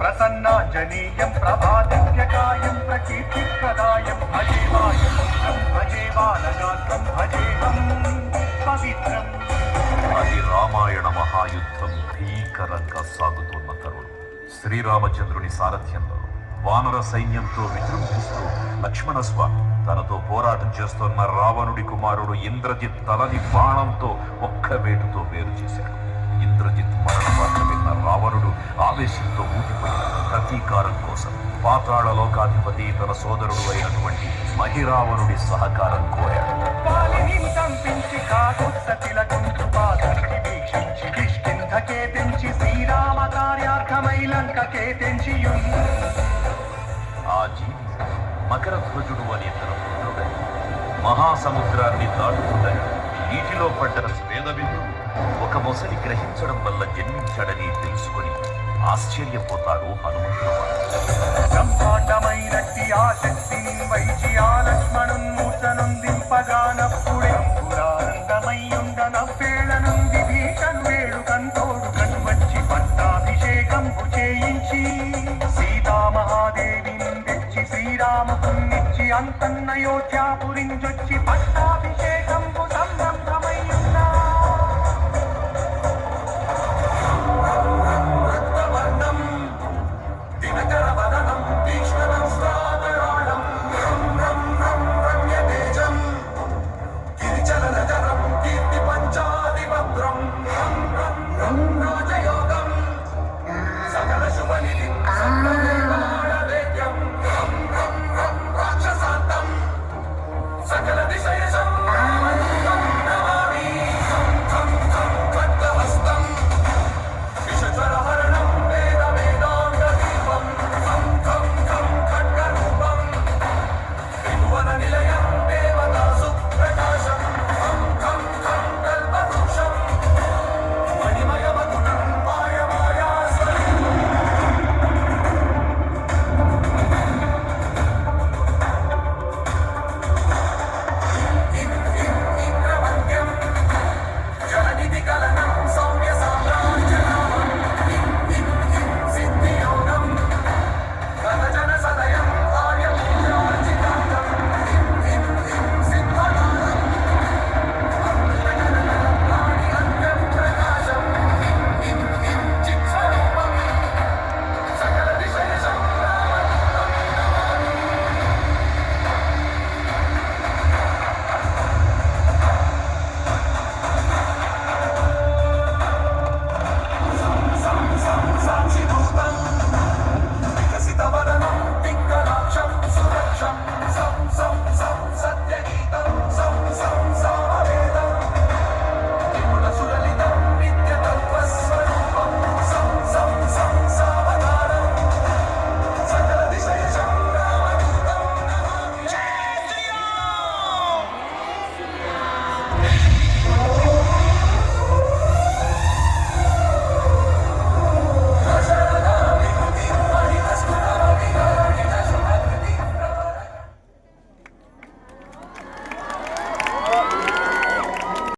ప్రసన్నాంజనేయం ప్రభాదివ్యకాయం ప్రకీర్తిప్రదాయం భజే బాలగాత్రం భజేహం పవిత్రం. అది రామాయణ మహాయుద్ధం భీకరంగా సాగుతున్న తరుణం. శ్రీరామచంద్రుని సారథ్యంలో వానర సైన్యంతో విజృంభిస్తూ లక్ష్మణస్వామి తనతో పోరాటం చేస్తున్న రావణుడి కుమారుడు ఇంద్రజిత్ తలని బాణంతో ఒక్క వేటుతో వేరు చేశాడు. ఇంద్రజిత్ మరణ వార్త విన్న రావణుడు ఆవేశంతో ఊగిపోయాడు. ప్రతీకారం కోసం పాతాళ లోకాధిపతి తన సోదరుడు అయినటువంటి మహిరావణుడి సహకారం కోరాడు. శ్రీరామ కార్యార్థమై లంకకే తెంచి ఆ జీవి మకర ధ్వజుడు అనే తన పుత్రుడని మహాసముద్రాన్ని దాటుతుందని నీటిలో పడ్డ స్వేదబిందువు ఒక మొసలి గ్రహించడం వల్ల జన్మించాడని తెలుసుకొని ఆశ్చర్యపోతాడు హనుమంతుడు. బ్రహ్మాండమైనట్టి ఆ శక్తిని వైచి ఆ లక్ష్మణున్మూర్చనుందింపగానప్పుడే పురానందమయ్యుండనవ్వేళనుంది భీషను వేడు కంటోడు కనువచ్చి పట్టాభిషేకంపు చేయించి సీతామహాదేవిని తెచ్చి శ్రీరామకున్నిచ్చి అంతన్నయోధ్యాపురించొచ్చి